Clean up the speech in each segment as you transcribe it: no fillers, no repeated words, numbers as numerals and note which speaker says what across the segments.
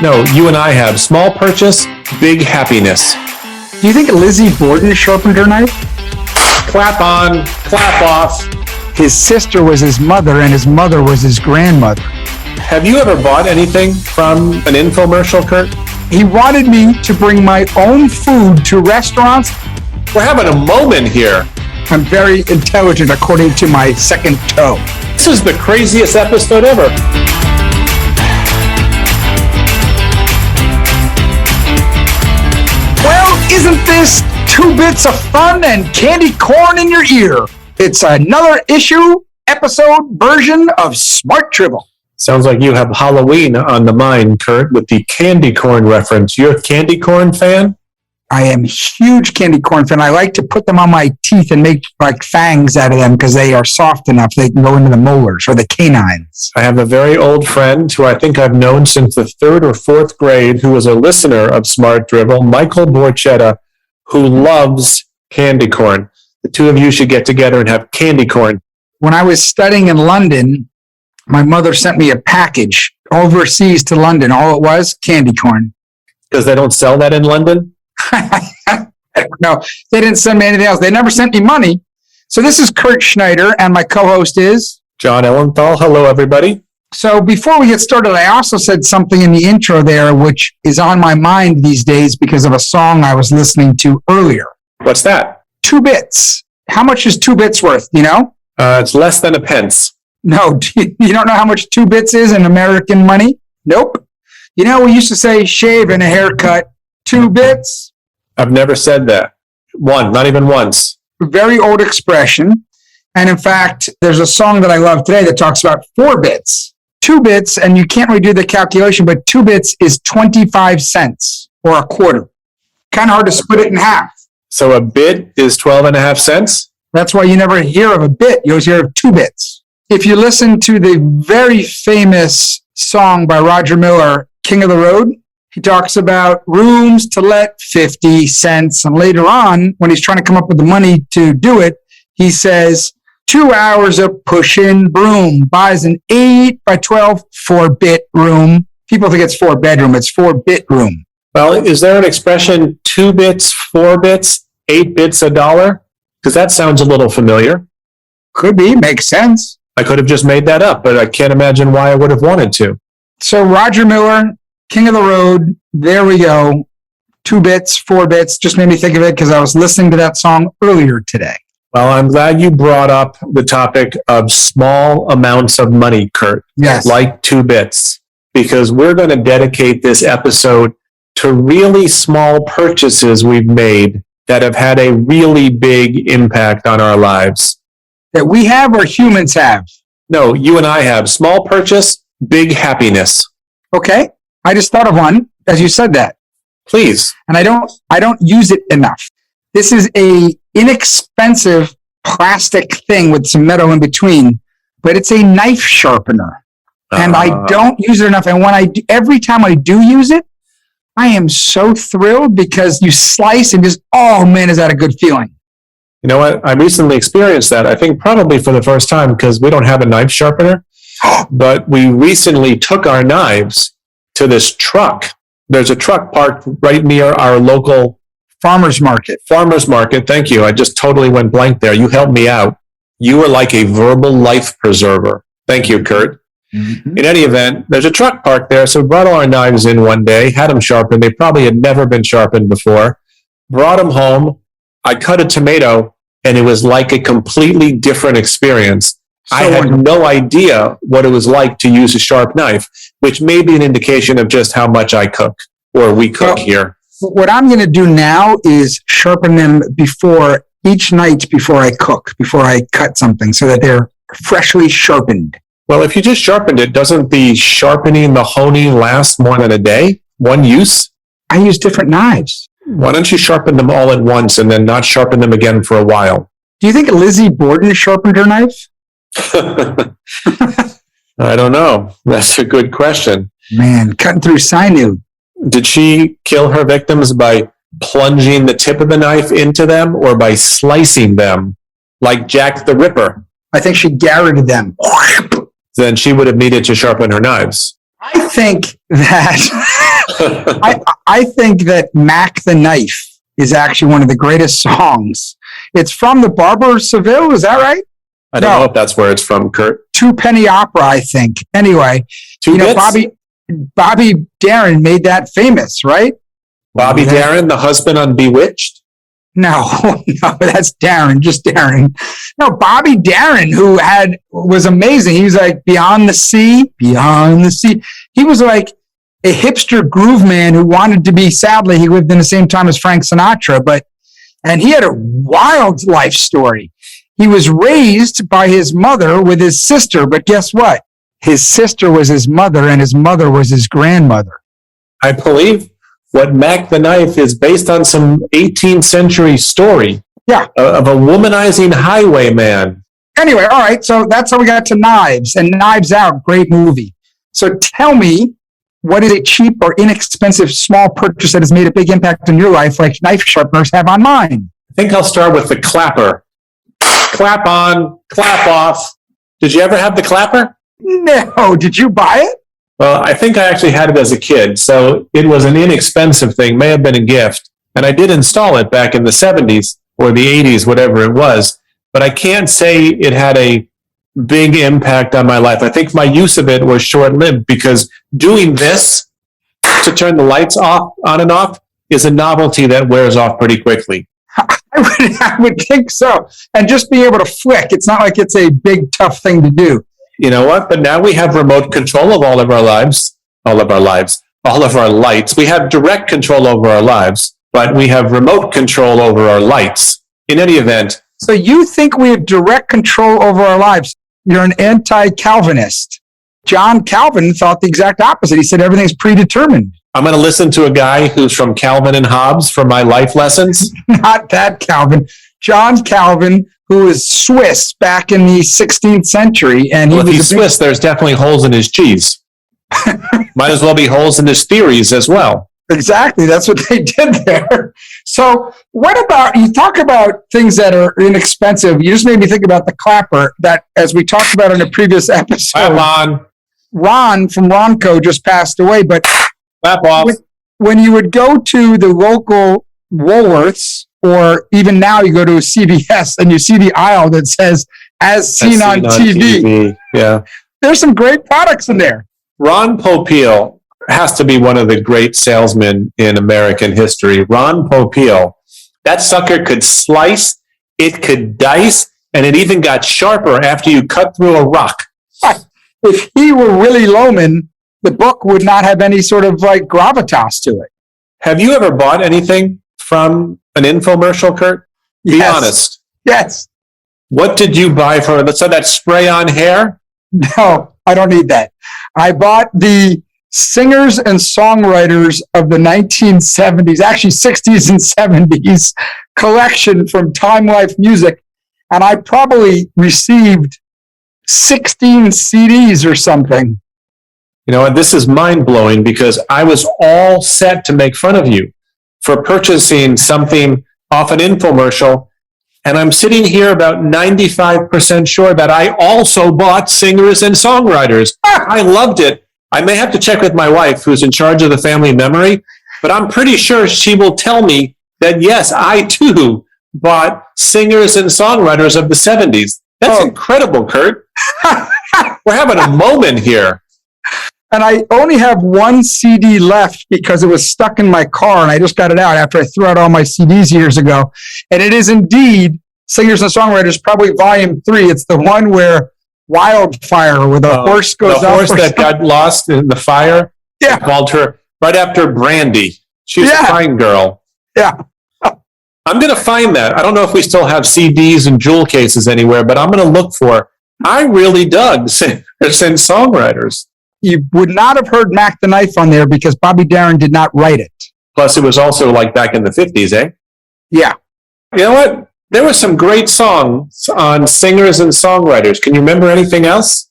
Speaker 1: No, you and I have. Small purchase, big happiness.
Speaker 2: Do you think Lizzie Borden sharpened her knife?
Speaker 1: Clap on, clap off.
Speaker 2: His sister was his mother, and his mother was his grandmother.
Speaker 1: Have you ever bought anything from an infomercial, Kurt?
Speaker 2: He wanted me to bring my own food to restaurants.
Speaker 1: We're having a moment here.
Speaker 2: I'm very intelligent, according to my second toe.
Speaker 1: This is the craziest episode ever.
Speaker 2: Well, isn't this 2 bits of fun and candy corn in your ear? It's another episode version of Smart Drivel.
Speaker 1: Sounds like you have Halloween on the mind, Kurt, with the candy corn reference. You're a candy corn fan?
Speaker 2: I am a huge candy corn fan. I like to put them on my teeth and make like fangs out of them because they are soft enough they can go into the molars or the canines.
Speaker 1: I have a very old friend who I think I've known since the 3rd or 4th grade who was a listener of Smart Drivel, Michael Borchetta, who loves candy corn. The two of you should get together and have candy corn.
Speaker 2: When I was studying in London, my mother sent me a package overseas to London. All it was, candy corn.
Speaker 1: Because they don't sell that in London?
Speaker 2: No, they didn't send me anything else. They never sent me money. So this is Kurt Schneider, and my co-host is
Speaker 1: Jon Ellenthal. Hello, everybody.
Speaker 2: So before we get started, I also said something in the intro there, which is on my mind these days because of a song I was listening to earlier.
Speaker 1: What's that?
Speaker 2: 2 bits. How much is 2 bits worth? You know?
Speaker 1: It's less than a pence.
Speaker 2: No, you don't know how much 2 bits is in American money? Nope. You know, we used to say shave and a haircut, 2 bits.
Speaker 1: I've never said that. Not even once.
Speaker 2: Very old expression. And in fact, there's a song that I love today that talks about 4 bits. 2 bits, and you can't really do the calculation, but 2 bits is 25 cents or a quarter. Kind of hard to split it in half.
Speaker 1: So a bit is 12.5 cents?
Speaker 2: That's why you never hear of a bit. You always hear of 2 bits. If you listen to the very famous song by Roger Miller, King of the Road, he talks about rooms to let 50 cents. And later on, when he's trying to come up with the money to do it, he says, 2 hours of pushing broom buys an 8 by 12 4-bit room. People think it's 4-bedroom. It's 4-bit room.
Speaker 1: Well, is there an expression 2 bits, 4 bits, 8 bits a dollar? Because that sounds a little familiar.
Speaker 2: Could be. Makes sense.
Speaker 1: I could have just made that up, but I can't imagine why I would have wanted to.
Speaker 2: So Roger Miller, King of the Road, there we go. 2 bits, 4 bits. Just made me think of it because I was listening to that song earlier today.
Speaker 1: Well, I'm glad you brought up the topic of small amounts of money, Kurt.
Speaker 2: Yes.
Speaker 1: Like 2 bits, because we're going to dedicate this episode to really small purchases we've made that have had a really big impact on our lives.
Speaker 2: That we have or humans have?
Speaker 1: No, you and I have. Small purchase, big happiness.
Speaker 2: Okay. I just thought of one as you said that.
Speaker 1: Please.
Speaker 2: And I don't use it enough. This is a inexpensive plastic thing with some metal in between, but it's a knife sharpener. And I don't use it enough. And when every time I do use it, I am so thrilled because you slice and just, oh man, is that a good feeling?
Speaker 1: You know what? I recently experienced that. I think probably for the first time because we don't have a knife sharpener, but we recently took our knives to this truck. There's a truck parked right near our local
Speaker 2: farmer's market.
Speaker 1: Farmer's market. Thank you. I just totally went blank there. You helped me out. You were like a verbal life preserver. Thank you, Kurt. Mm-hmm. In any event, there's a truck parked there. So we brought all our knives in one day, had them sharpened. They probably had never been sharpened before. Brought them home. I cut a tomato and it was like a completely different experience. So I had no idea what it was like to use a sharp knife, which may be an indication of just how much I cook or we cook here.
Speaker 2: What I'm going to do now is sharpen them each night before I cook, before I cut something so that they're freshly sharpened.
Speaker 1: Well, if you just sharpened it, doesn't the sharpening, the honing last more than a day? One use?
Speaker 2: I use different knives.
Speaker 1: Why don't you sharpen them all at once and then not sharpen them again for a while?
Speaker 2: Do you think Lizzie Borden sharpened her knife?
Speaker 1: I don't know. That's a good question.
Speaker 2: Man, cutting through sinew.
Speaker 1: Did she kill her victims by plunging the tip of the knife into them or by slicing them like Jack the Ripper?
Speaker 2: I think she garroted them.
Speaker 1: Then she would have needed to sharpen her knives.
Speaker 2: I think that I think that Mac the Knife is actually one of the greatest songs. It's from the Barber of Seville, is that right?
Speaker 1: I don't know if that's where it's from, Kurt.
Speaker 2: Two Penny Opera, I think. Anyway,
Speaker 1: Two bits?
Speaker 2: Bobby Darin made that famous, right?
Speaker 1: Bobby Darin, the husband on Bewitched?
Speaker 2: No, that's Darin, just Darin. No, Bobby Darin, who was amazing. He was like Beyond the Sea. He was like a hipster groove man who wanted to be, sadly, he lived in the same time as Frank Sinatra, and he had a wild life story. He was raised by his mother with his sister, but guess what? His sister was his mother, and his mother was his grandmother.
Speaker 1: I believe what Mac the Knife is based on some 18th century story.
Speaker 2: Yeah.
Speaker 1: Of a womanizing highwayman.
Speaker 2: Anyway, all right, so that's how we got to Knives, and Knives Out, great movie. So tell me, what is a cheap or inexpensive small purchase that has made a big impact on your life, like knife sharpeners have on mine?
Speaker 1: I think I'll start with the clapper. Clap on, clap off. Did you ever have the clapper?
Speaker 2: No. Did you buy it?
Speaker 1: Well, I think I actually had it as a kid, so it was an inexpensive thing, may have been a gift, and I did install it back in the 70s or the 80s, whatever it was, but I can't say it had a big impact on my life. I think my use of it was short-lived because doing this to turn the lights on and off is a novelty that wears off pretty quickly.
Speaker 2: I would think so. And just being able to flick, it's not like it's a big, tough thing to do.
Speaker 1: You know what? But now we have remote control of all of our lights. We have direct control over our lives, but we have remote control over our lights. In any event.
Speaker 2: So you think we have direct control over our lives? You're an anti-Calvinist. John Calvin thought the exact opposite. He said everything's predetermined.
Speaker 1: I'm going to listen to a guy who's from Calvin and Hobbes for my life lessons.
Speaker 2: Not that Calvin. John Calvin, who was Swiss back in the 16th century. And
Speaker 1: if he's Swiss, there's definitely holes in his cheese. Might as well be holes in his theories as well.
Speaker 2: Exactly. That's what they did there. So what about, you talk about things that are inexpensive. You just made me think about the clapper that, as we talked about in a previous episode, Ron from Ronco just passed away. But
Speaker 1: clap off.
Speaker 2: When you would go to the local Woolworths, or even now you go to a CVS and you see the aisle that says, as seen on TV.
Speaker 1: Yeah.
Speaker 2: There's some great products in there.
Speaker 1: Ron Popeil has to be one of the great salesmen in American history. Ron Popeil, that sucker could slice, it could dice, and it even got sharper after you cut through a rock.
Speaker 2: If he were Willie Loman, the book would not have any sort of like gravitas to it.
Speaker 1: Have you ever bought anything from an infomercial, Kurt? Be honest.
Speaker 2: Yes.
Speaker 1: What did you buy for, let's say, that spray on hair?
Speaker 2: No, I don't need that. I bought the singers and songwriters of the 1970s, actually 60s and 70s collection from Time Life Music. And I probably received 16 CDs or something.
Speaker 1: You know, and this is mind-blowing because I was all set to make fun of you for purchasing something off an infomercial, and I'm sitting here about 95% sure that I also bought singers and songwriters. I loved it. I may have to check with my wife, who's in charge of the family memory, but I'm pretty sure she will tell me that, yes, I too bought singers and songwriters of the 70s. That's incredible, Kurt. We're having a moment here.
Speaker 2: And I only have one CD left because it was stuck in my car and I just got it out after I threw out all my CDs years ago. And it is indeed Singers and Songwriters, probably volume 3. It's the one where Wildfire, where the horse goes up.
Speaker 1: The horse that got lost in the fire?
Speaker 2: Yeah.
Speaker 1: They called her right after Brandy. She's a fine girl.
Speaker 2: Yeah.
Speaker 1: I'm going to find that. I don't know if we still have CDs and jewel cases anywhere, but I'm going to look for. I really dug Singers and Songwriters.
Speaker 2: You would not have heard Mac the Knife on there because Bobby Darin did not write it.
Speaker 1: Plus, it was also like back in the 50s, eh?
Speaker 2: Yeah.
Speaker 1: You know what? There were some great songs on Singers and Songwriters. Can you remember anything else?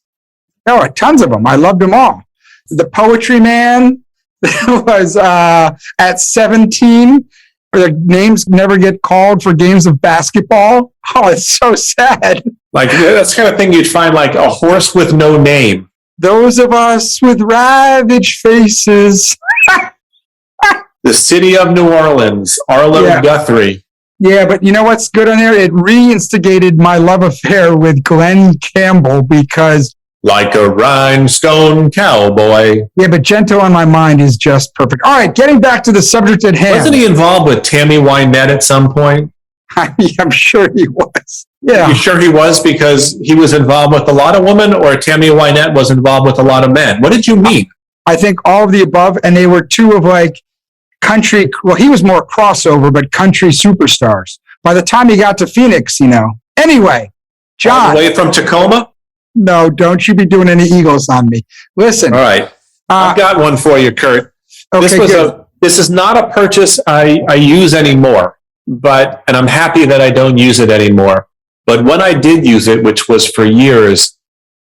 Speaker 2: There were tons of them. I loved them all. The Poetry Man was at 17. Their names never get called for games of basketball. Oh, it's so sad.
Speaker 1: Like, that's the kind of thing you'd find like a horse with no name.
Speaker 2: Those of us with ravaged faces.
Speaker 1: The city of New Orleans, Arlo Guthrie.
Speaker 2: Yeah, but you know what's good on there? It reinstigated my love affair with Glenn Campbell because...
Speaker 1: Like a rhinestone cowboy.
Speaker 2: Yeah, but Gento on My Mind is just perfect. All right, getting back to the subject at hand.
Speaker 1: Wasn't he involved with Tammy Wynette at some point?
Speaker 2: I'm sure he was. Yeah.
Speaker 1: You sure he was because he was involved with a lot of women, or Tammy Wynette was involved with a lot of men? What did you mean?
Speaker 2: I think all of the above, and they were two of like country, well, he was more crossover, but country superstars. By the time he got to Phoenix, you know. Anyway, Jon.
Speaker 1: All the way from Tacoma?
Speaker 2: No, don't you be doing any Eagles on me. Listen.
Speaker 1: All right. I've got one for you, Kurt.
Speaker 2: Okay,
Speaker 1: this is not a purchase I use anymore, and I'm happy that I don't use it anymore. But when I did use it, which was for years,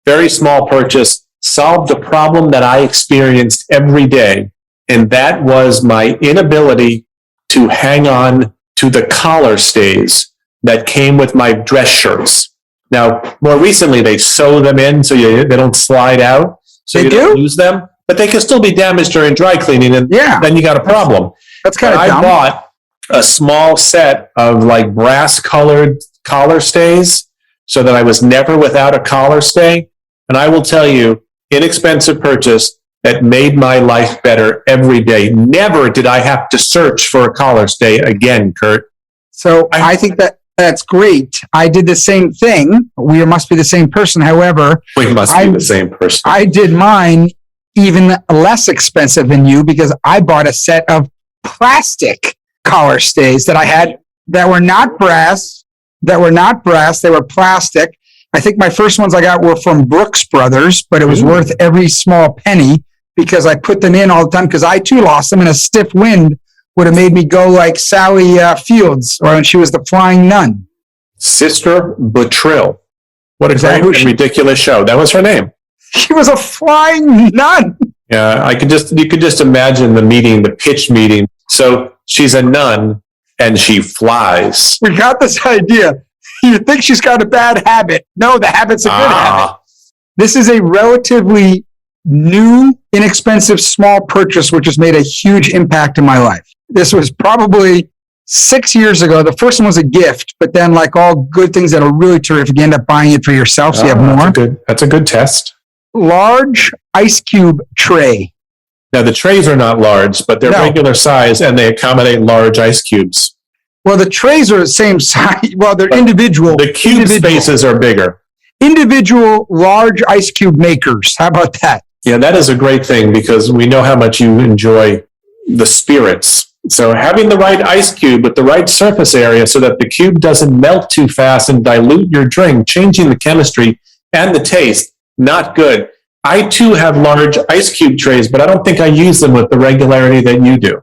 Speaker 1: very small purchase, solved a problem that I experienced every day. And that was my inability to hang on to the collar stays that came with my dress shirts. Now, more recently, they sew them in so they don't slide out. So you don't use them. But they can still be damaged during dry cleaning, and then you got a problem.
Speaker 2: That's kind of dumb.
Speaker 1: I bought a small set of like brass-colored collar stays so that I was never without a collar stay. And I will tell you, inexpensive purchase that made my life better every day. Never did I have to search for a collar stay again, Kurt.
Speaker 2: So I think that's great. I did the same thing. We must be the same person. However,
Speaker 1: we must be the same person.
Speaker 2: I did mine even less expensive than you because I bought a set of plastic collar stays that I had that were not brass. They were plastic. I think my first ones I got were from Brooks Brothers, but it was worth every small penny because I put them in all the time because I too lost them in a stiff wind. Would have made me go like Sally Fields, or when she was the Flying Nun.
Speaker 1: Sister Buttrill. What a great and ridiculous show. That was her name.
Speaker 2: She was a flying nun.
Speaker 1: Yeah, you could just imagine the pitch meeting. So she's a nun and she flies.
Speaker 2: We got this idea. You think she's got a bad habit. No, the habit's a good habit. This is a relatively new, inexpensive, small purchase, which has made a huge impact in my life. This was probably 6 years ago. The first one was a gift, but then like all good things that are really terrific, you end up buying it for yourself so you have more.
Speaker 1: That's a good test.
Speaker 2: Large ice cube tray.
Speaker 1: Now, the trays are not large, but they're regular size and they accommodate large ice cubes.
Speaker 2: Well, the trays are the same size. Well, they're individual.
Speaker 1: The cube spaces are bigger.
Speaker 2: Individual large ice cube makers. How about that?
Speaker 1: Yeah, that is a great thing because we know how much you enjoy the spirits. So having the right ice cube with the right surface area so that the cube doesn't melt too fast and dilute your drink, changing the chemistry and the taste, not good. I too have large ice cube trays, but I don't think I use them with the regularity that you do.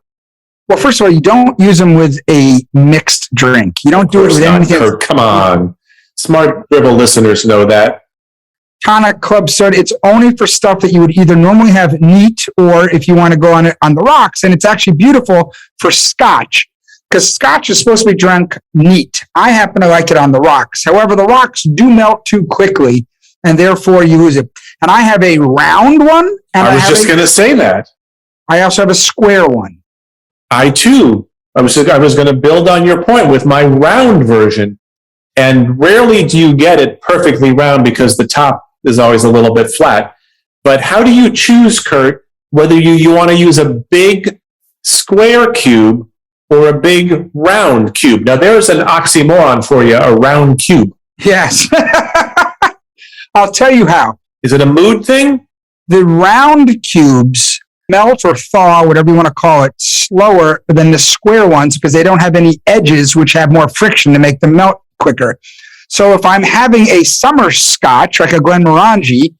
Speaker 2: Well, first of all, you don't use them with a mixed drink. You don't do it with anything.
Speaker 1: Kurt, come on. Smart Drivel listeners know that.
Speaker 2: Tonic, club soda, it's only for stuff that you would either normally have neat or if you want to go on it on the rocks. And it's actually beautiful for scotch because scotch is supposed to be drunk neat. I happen to like it on the rocks. However, the rocks do melt too quickly and therefore you lose it. And I have a round one. And
Speaker 1: I was just going to say that.
Speaker 2: I also have a square one.
Speaker 1: I too. I was going to build on your point with my round version. And rarely do you get it perfectly round because the top is always a little bit flat. But how do you choose, Kurt, whether you want to use a big square cube or a big round cube? Now, there's an oxymoron for you, a round cube.
Speaker 2: Yes. I'll tell you how.
Speaker 1: Is it a mood thing?
Speaker 2: The round cubes melt or thaw, whatever you want to call it, slower than the square ones because they don't have any edges which have more friction to make them melt quicker. So if I'm having a summer scotch, like a Glenmorangie,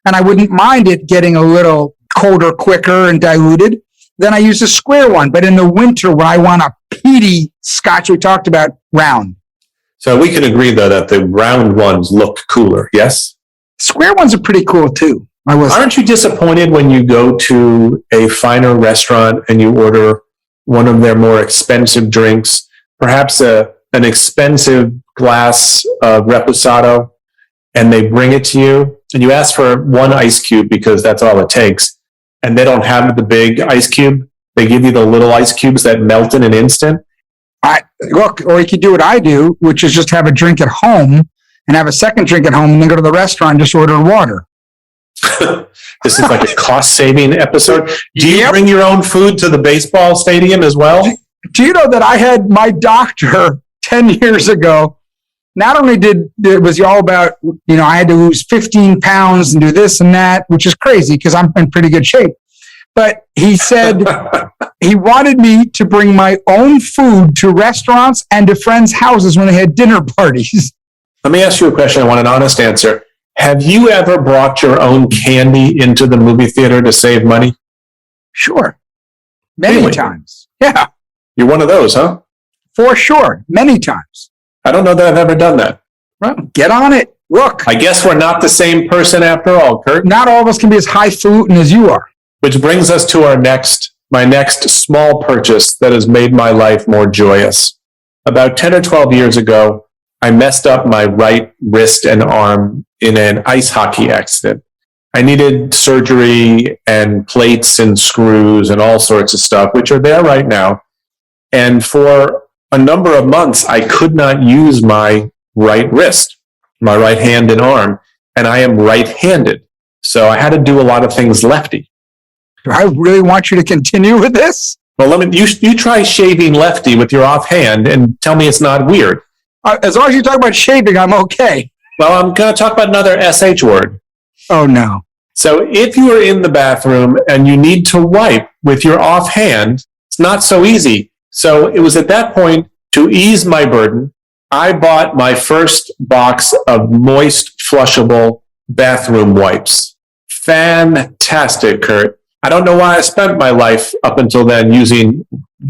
Speaker 2: and I wouldn't mind it getting a little colder quicker and diluted, then I use a square one. But in the winter, where I want a peaty scotch we talked about, round.
Speaker 1: So we can agree, though, that the round ones look cooler, yes?
Speaker 2: Square ones are pretty cool, too.
Speaker 1: Aren't you disappointed when you go to a finer restaurant and you order one of their more expensive drinks, perhaps an expensive glass of reposado, and they bring it to you, and you ask for one ice cube because that's all it takes, and they don't have the big ice cube. They give you the little ice cubes that melt in an instant.
Speaker 2: Look, or you could do what I do, which is just have a drink at home and have a second drink at home and then go to the restaurant and just order water.
Speaker 1: This is like a cost-saving episode. Do you bring your own food to the baseball stadium as well?
Speaker 2: Do you know that I had my doctor 10 years ago? Not only it was all about, I had to lose 15 pounds and do this and that, which is crazy because I'm in pretty good shape. But he said he wanted me to bring my own food to restaurants and to friends' houses when they had dinner parties.
Speaker 1: Let me ask you a question. I want an honest answer. Have you ever brought your own candy into the movie theater to save money?
Speaker 2: Sure. Many times. Yeah.
Speaker 1: You're one of those, huh?
Speaker 2: For sure. Many times.
Speaker 1: I don't know that I've ever done that.
Speaker 2: Well, get on it. Look.
Speaker 1: I guess we're not the same person after all, Kurt.
Speaker 2: Not all of us can be as highfalutin as you are.
Speaker 1: Which brings us to my next small purchase that has made my life more joyous. About 10 or 12 years ago, I messed up my right wrist and arm in an ice hockey accident. I needed surgery and plates and screws and all sorts of stuff, which are there right now. And for a number of months, I could not use my right wrist, my right hand and arm, and I am right-handed. So I had to do a lot of things lefty.
Speaker 2: Do I really want you to continue with this?
Speaker 1: Well, you try shaving lefty with your offhand and tell me it's not weird.
Speaker 2: As long as you talk about shaving, I'm okay.
Speaker 1: Well, I'm going to talk about another SH word.
Speaker 2: Oh, no.
Speaker 1: So if you are in the bathroom and you need to wipe with your offhand, it's not so easy. So it was at that point, to ease my burden, I bought my first box of moist, flushable bathroom wipes. Fantastic, Kurt. I don't know why I spent my life up until then using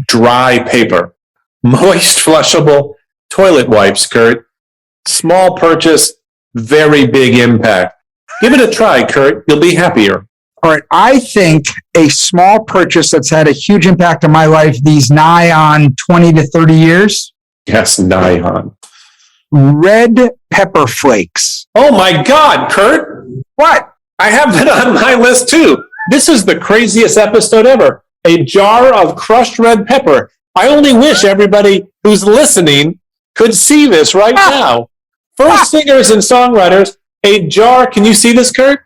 Speaker 1: dry paper. Moist, flushable toilet wipes, Kurt. Small purchase, very big impact. Give it a try, Kurt. You'll be happier.
Speaker 2: All right. I think a small purchase that's had a huge impact on my life these nigh on 20 to 30 years.
Speaker 1: Yes, nigh on.
Speaker 2: Red pepper flakes.
Speaker 1: Oh my God, Kurt.
Speaker 2: What?
Speaker 1: I have that on my list too. This is the craziest episode ever. A jar of crushed red pepper. I only wish everybody who's listening could see this right now. First singers and songwriters, a jar. Can you see this, Kurt?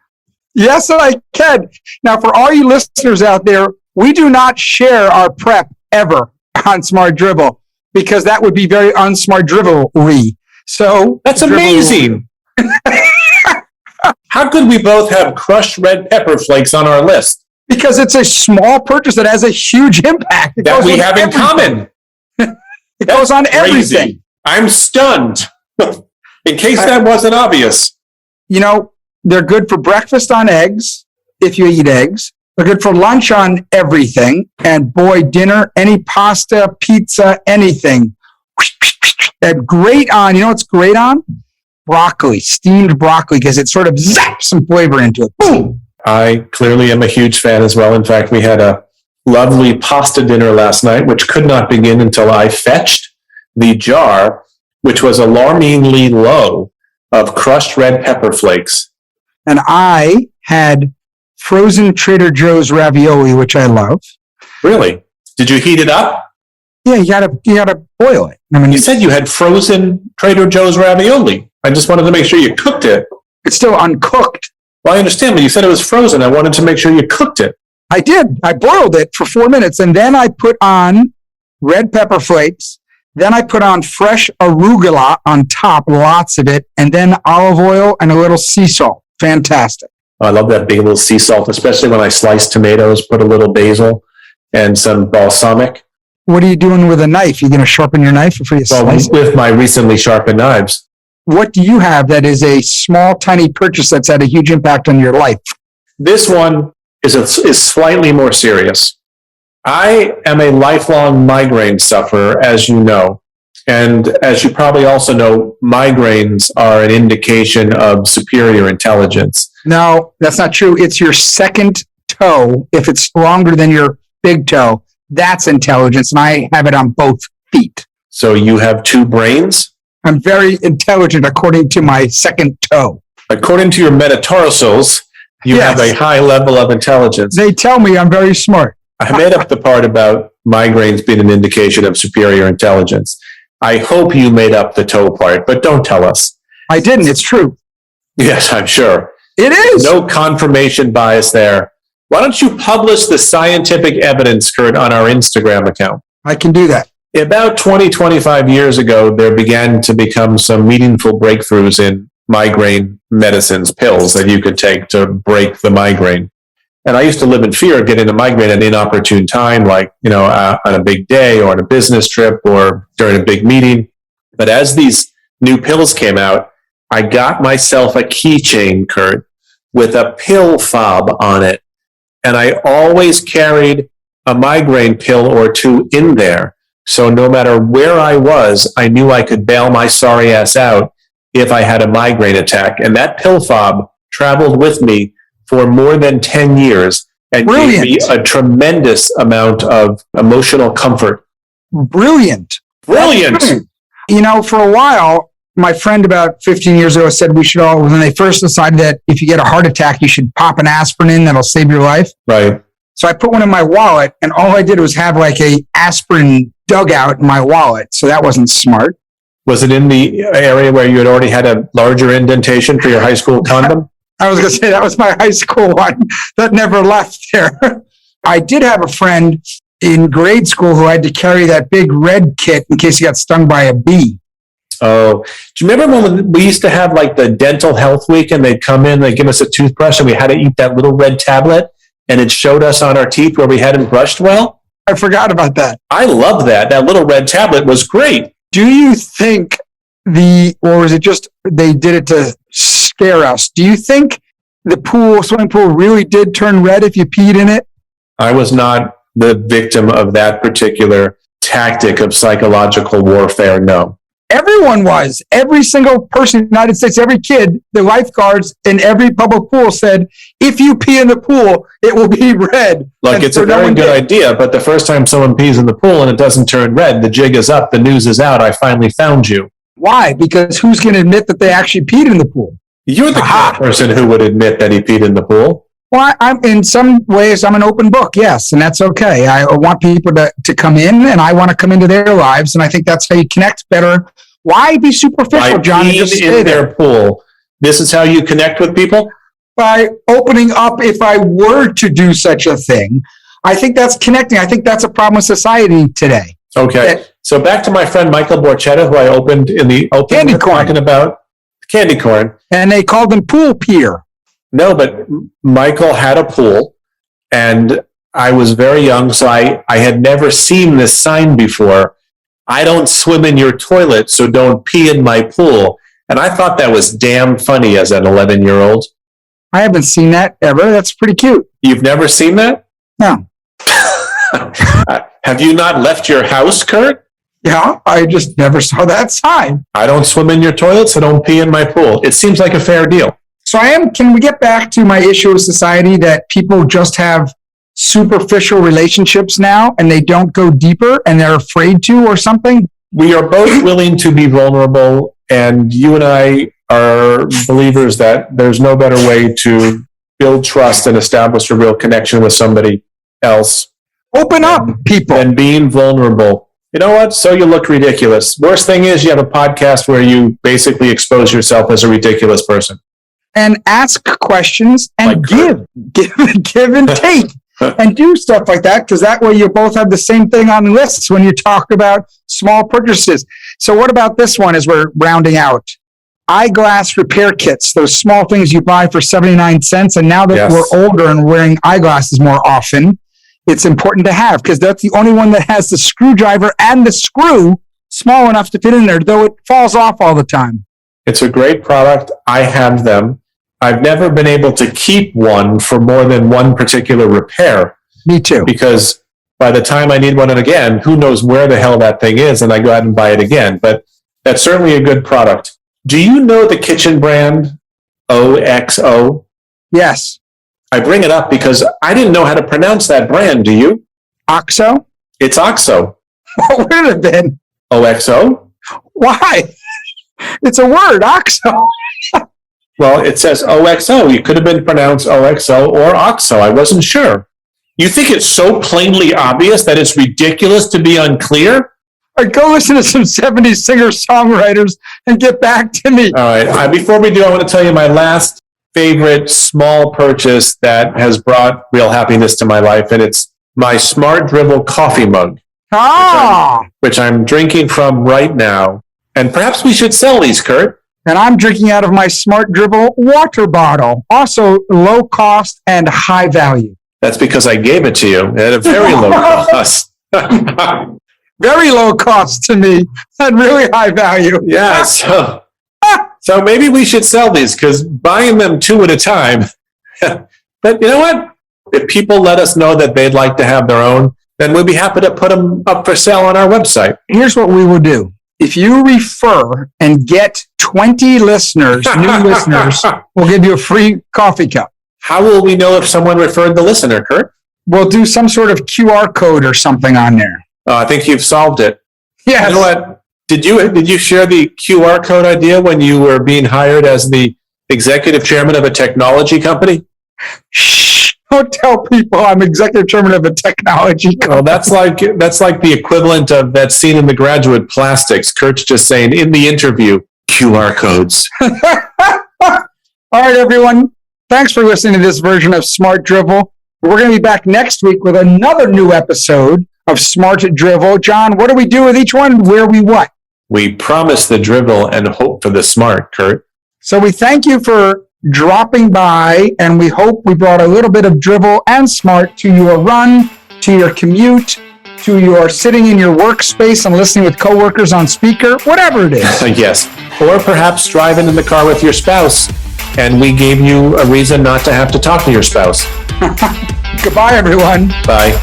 Speaker 2: Yes, I can. Now, for all you listeners out there, we do not share our prep ever on Smart Drivel because that would be very unsmart drivel-y. So
Speaker 1: that's amazing. How could we both have crushed red pepper flakes on our list?
Speaker 2: Because it's a small purchase that has a huge impact.
Speaker 1: That we have in common.
Speaker 2: It goes on everything.
Speaker 1: I'm stunned. In case that wasn't obvious.
Speaker 2: They're good for breakfast on eggs, if you eat eggs. They're good for lunch on everything. And boy, dinner, any pasta, pizza, anything. And great on, what's great on? Broccoli, steamed broccoli, because it sort of zaps some flavor into it. Boom!
Speaker 1: I clearly am a huge fan as well. In fact, we had a lovely pasta dinner last night, which could not begin until I fetched the jar, which was alarmingly low, of crushed red pepper flakes.
Speaker 2: And I had frozen Trader Joe's ravioli, which I love.
Speaker 1: Really? Did you heat it up?
Speaker 2: Yeah, you gotta boil it.
Speaker 1: You said you had frozen Trader Joe's ravioli. I just wanted to make sure you cooked it.
Speaker 2: It's still uncooked.
Speaker 1: Well, I understand, but you said it was frozen. I wanted to make sure you cooked it.
Speaker 2: I did. I boiled it for 4 minutes, and then I put on red pepper flakes. Then I put on fresh arugula on top, lots of it, and then olive oil and a little sea salt. Fantastic.
Speaker 1: I love that big little sea salt, especially when I slice tomatoes, put a little basil and some balsamic.
Speaker 2: What are you doing with a knife? You going to sharpen your knife before you slice it?
Speaker 1: With my recently sharpened knives.
Speaker 2: What do you have that is a small, tiny purchase that's had a huge impact on your life?
Speaker 1: This one is slightly more serious. I am a lifelong migraine sufferer, as you know. And as you probably also know, migraines are an indication of superior intelligence.
Speaker 2: No, that's not true. It's your second toe. If it's longer than your big toe, that's intelligence. And I have it on both feet.
Speaker 1: So you have two brains?
Speaker 2: I'm very intelligent according to my second toe.
Speaker 1: According to your metatarsals, you have a high level of intelligence.
Speaker 2: They tell me I'm very smart.
Speaker 1: I made up the part about migraines being an indication of superior intelligence. I hope you made up the toe part, but don't tell us.
Speaker 2: I didn't. It's true.
Speaker 1: Yes, I'm sure.
Speaker 2: It is.
Speaker 1: No confirmation bias there. Why don't you publish the scientific evidence, Kurt, on our Instagram account?
Speaker 2: I can do that.
Speaker 1: About 25 years ago, there began to become some meaningful breakthroughs in migraine medicines, pills that you could take to break the migraine. And I used to live in fear of getting a migraine at an inopportune time, like, on a big day or on a business trip or during a big meeting. But as these new pills came out, I got myself a keychain, Kurt, with a pill fob on it. And I always carried a migraine pill or two in there. So no matter where I was, I knew I could bail my sorry ass out if I had a migraine attack. And that pill fob traveled with me for more than 10 years and gave me a tremendous amount of emotional comfort.
Speaker 2: Brilliant.
Speaker 1: For
Speaker 2: a while, my friend about 15 years ago said we should all, when they first decided that if you get a heart attack, you should pop an aspirin in, that'll save your life.
Speaker 1: Right.
Speaker 2: So I put one in my wallet, and all I did was have like a aspirin dugout in my wallet. So that wasn't smart.
Speaker 1: Was it in the area where you had already had a larger indentation for your high school condom?
Speaker 2: I was going to say that was my high school one that never left there. I did have a friend in grade school who had to carry that big red kit in case he got stung by a bee.
Speaker 1: Oh, do you remember when we used to have like the dental health week and they'd come in, they'd give us a toothbrush and we had to eat that little red tablet and it showed us on our teeth where we hadn't brushed well?
Speaker 2: I forgot about that.
Speaker 1: I love that. That little red tablet was great.
Speaker 2: Do you think or was it just they did it to scare us? Do you think the swimming pool really did turn red if you peed in it?
Speaker 1: I was not the victim of that particular tactic of psychological warfare, no.
Speaker 2: Everyone was. Every single person in the United States, every kid, the lifeguards in every public pool said, if you pee in the pool, it will be red.
Speaker 1: Look, it's a very good idea, but the first time someone pees in the pool and it doesn't turn red, the jig is up, the news is out, I finally found you.
Speaker 2: Why? Because who's going to admit that they actually peed in the pool?
Speaker 1: You're the kind of person who would admit that he peed in the pool.
Speaker 2: Well, in some ways, I'm an open book, yes, and that's okay. I want people to come in, and I want to come into their lives, and I think that's how you connect better. Why be superficial, John?
Speaker 1: And just stay in their pool. This is how you connect with people?
Speaker 2: By opening up if I were to do such a thing. I think that's connecting. I think that's a problem with society today.
Speaker 1: Okay. So back to my friend Michael Borchetta, who I opened in the open.
Speaker 2: Candy corn.
Speaker 1: Talking about candy corn.
Speaker 2: And they called him pool peer.
Speaker 1: No, but Michael had a pool, and I was very young, so I had never seen this sign before. I don't swim in your toilet, so don't pee in my pool. And I thought that was damn funny as an 11-year-old.
Speaker 2: I haven't seen that ever. That's pretty cute.
Speaker 1: You've never seen that?
Speaker 2: No.
Speaker 1: Have you not left your house, Kurt?
Speaker 2: Yeah, I just never saw that sign.
Speaker 1: I don't swim in your toilet, so don't pee in my pool. It seems like a fair deal.
Speaker 2: So can we get back to my issue with society that people just have superficial relationships now and they don't go deeper and they're afraid to or something?
Speaker 1: We are both willing to be vulnerable, and you and I are believers that there's no better way to build trust and establish a real connection with somebody else.
Speaker 2: Open up, people.
Speaker 1: And being vulnerable. You know what? So you look ridiculous. Worst thing is you have a podcast where you basically expose yourself as a ridiculous person.
Speaker 2: And ask questions and give and take and do stuff like that, because that way you both have the same thing on the lists when you talk about small purchases. So what about this one as we're rounding out? Eyeglass repair kits, those small things you buy for 79 cents. And now that we're older and wearing eyeglasses more often, it's important to have, because that's the only one that has the screwdriver and the screw small enough to fit in there, though it falls off all the time.
Speaker 1: It's a great product. I have them. I've never been able to keep one for more than one particular repair.
Speaker 2: Me too.
Speaker 1: Because by the time I need one again, who knows where the hell that thing is, and I go out and buy it again. But that's certainly a good product. Do you know the kitchen brand OXO?
Speaker 2: Yes.
Speaker 1: I bring it up because I didn't know how to pronounce that brand. Do you?
Speaker 2: OXO?
Speaker 1: It's OXO.
Speaker 2: What would it have been?
Speaker 1: OXO?
Speaker 2: Why? It's a word, OXO.
Speaker 1: Well, it says OXO. You could have been pronounced OXO or OXO. I wasn't sure. You think it's so plainly obvious that it's ridiculous to be unclear?
Speaker 2: All right, go listen to some 70s singer-songwriters and get back to me.
Speaker 1: All right. Before we do, I want to tell you my last favorite small purchase that has brought real happiness to my life, and it's my Smart Drivel coffee mug, which I'm drinking from right now. And perhaps we should sell these, Kurt.
Speaker 2: And I'm drinking out of my Smart Drivel water bottle, also low cost and high value.
Speaker 1: That's because I gave it to you at a very low cost.
Speaker 2: Very low cost to me and really high value.
Speaker 1: Yeah, so maybe we should sell these because buying them two at a time. But you know what? If people let us know that they'd like to have their own, then we'll be happy to put them up for sale on our website.
Speaker 2: Here's what we will do. If you refer and get 20 listeners, new listeners, we'll give you a free coffee cup.
Speaker 1: How will we know if someone referred the listener, Kurt?
Speaker 2: We'll do some sort of QR code or something on there.
Speaker 1: I think you've solved it.
Speaker 2: Yes.
Speaker 1: You know what? Did you share the QR code idea when you were being hired as the executive chairman of a technology company?
Speaker 2: Shh! Don't tell people I'm executive chairman of a technology company.
Speaker 1: Well, that's like the equivalent of that scene in The Graduate, Plastics. Kurt's just saying in the interview, QR codes.
Speaker 2: All right, everyone. Thanks for listening to this version of Smart Drivel. We're going to be back next week with another new episode of Smart Drivel. John, what do we do with each one? Where we what?
Speaker 1: We promise the drivel and hope for the smart, Kurt.
Speaker 2: So we thank you for dropping by, and we hope we brought a little bit of drivel and smart to your run, to your commute, to your sitting in your workspace and listening with coworkers on speaker, whatever it is.
Speaker 1: Yes. Or perhaps driving in the car with your spouse, and we gave you a reason not to have to talk to your spouse.
Speaker 2: Goodbye, everyone.
Speaker 1: Bye.